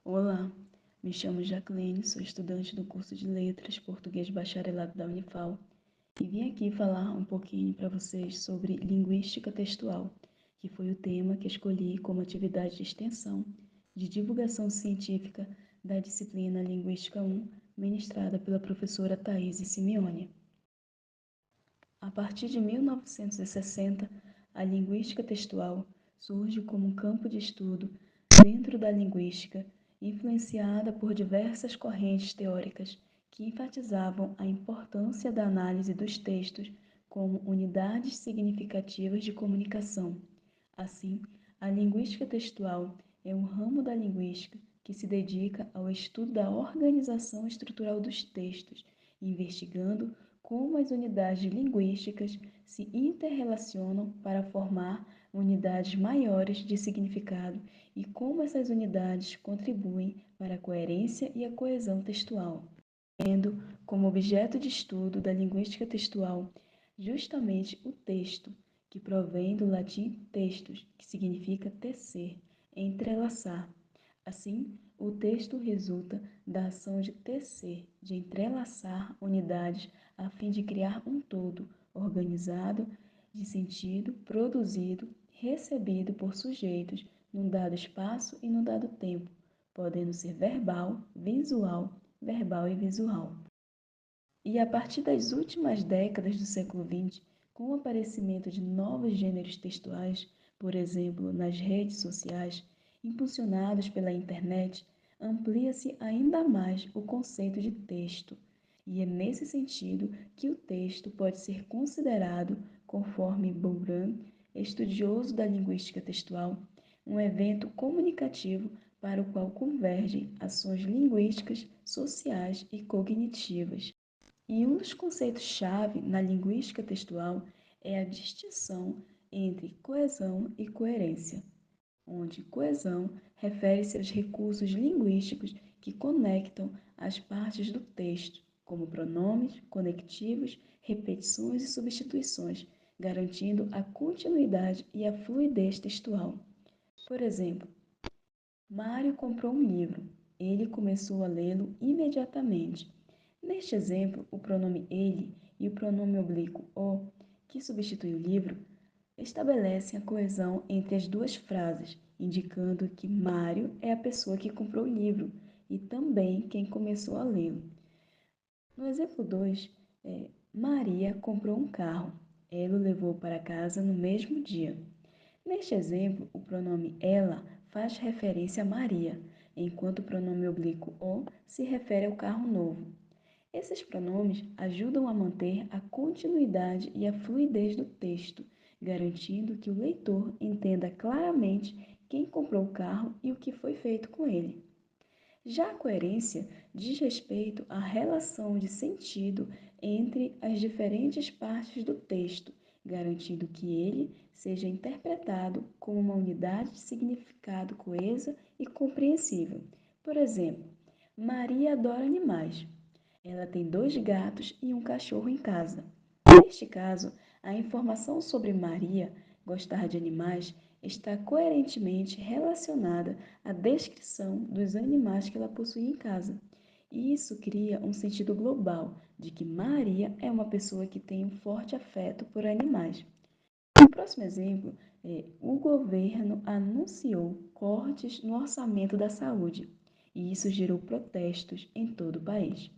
Olá, me chamo Jacqueline, sou estudante do curso de Letras Português Bacharelado da Unifal e vim aqui falar um pouquinho para vocês sobre linguística textual, que foi o tema que escolhi como atividade de extensão de divulgação científica da disciplina Linguística 1, ministrada pela professora Thaís Simeone. A partir de 1960, a linguística textual surge como um campo de estudo dentro da linguística, influenciada por diversas correntes teóricas que enfatizavam a importância da análise dos textos como unidades significativas de comunicação. Assim, a linguística textual é um ramo da linguística que se dedica ao estudo da organização estrutural dos textos, investigando como as unidades linguísticas se interrelacionam para formar unidades maiores de significado e como essas unidades contribuem para a coerência e a coesão textual, tendo como objeto de estudo da linguística textual justamente o texto, que provém do latim textus, que significa tecer, entrelaçar. Assim, o texto resulta da ação de tecer, de entrelaçar unidades a fim de criar um todo organizado, de sentido, produzido, recebido por sujeitos num dado espaço e num dado tempo, podendo ser verbal e visual. E a partir das últimas décadas do século XX, com o aparecimento de novos gêneros textuais, por exemplo, nas redes sociais, impulsionados pela internet, amplia-se ainda mais o conceito de texto. E é nesse sentido que o texto pode ser considerado, conforme Bourdieu, estudioso da linguística textual, um evento comunicativo para o qual convergem ações linguísticas, sociais e cognitivas. E um dos conceitos-chave na linguística textual é a distinção entre coesão e coerência, onde coesão refere-se aos recursos linguísticos que conectam as partes do texto, como pronomes, conectivos, repetições e substituições, garantindo a continuidade e a fluidez textual. Por exemplo, Mário comprou um livro. Ele começou a lê-lo imediatamente. Neste exemplo, o pronome ele e o pronome oblíquo o, que substitui o livro, estabelecem a coesão entre as duas frases, indicando que Mário é a pessoa que comprou o livro e também quem começou a lê-lo. No exemplo 2, Maria comprou um carro. Ela o levou para casa no mesmo dia. Neste exemplo, o pronome ela faz referência a Maria, enquanto o pronome oblíquo o se refere ao carro novo. Esses pronomes ajudam a manter a continuidade e a fluidez do texto, garantindo que o leitor entenda claramente quem comprou o carro e o que foi feito com ele. Já a coerência diz respeito à relação de sentido entre as diferentes partes do texto, garantindo que ele seja interpretado como uma unidade de significado coesa e compreensível. Por exemplo, Maria adora animais. Ela tem 2 gatos e um cachorro em casa. Neste caso, a informação sobre Maria gostar de animais está coerentemente relacionada à descrição dos animais que ela possui em casa. E isso cria um sentido global de que Maria é uma pessoa que tem um forte afeto por animais. O próximo exemplo é: o governo anunciou cortes no orçamento da saúde, e isso gerou protestos em todo o país.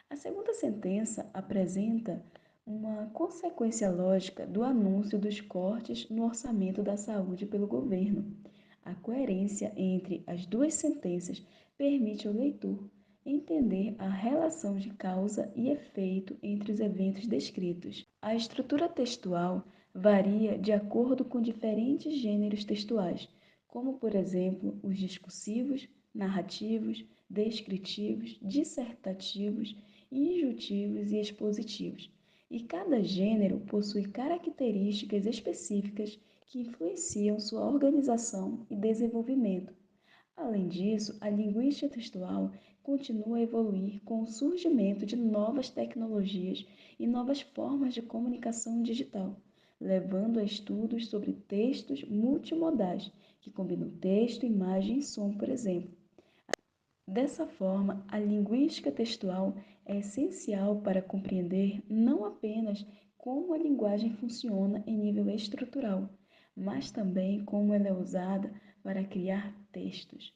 A segunda sentença apresenta uma consequência lógica do anúncio dos cortes no orçamento da saúde pelo governo. A coerência entre as duas sentenças permite ao leitor entender a relação de causa e efeito entre os eventos descritos. A estrutura textual varia de acordo com diferentes gêneros textuais, como, por exemplo, os discursivos, narrativos, descritivos, dissertativos, injutivos e expositivos, e cada gênero possui características específicas que influenciam sua organização e desenvolvimento. Além disso, a linguística textual continua a evoluir com o surgimento de novas tecnologias e novas formas de comunicação digital, levando a estudos sobre textos multimodais, que combinam texto, imagem e som, por exemplo. Dessa forma, a linguística textual é essencial para compreender não apenas como a linguagem funciona em nível estrutural, mas também como ela é usada para criar textos.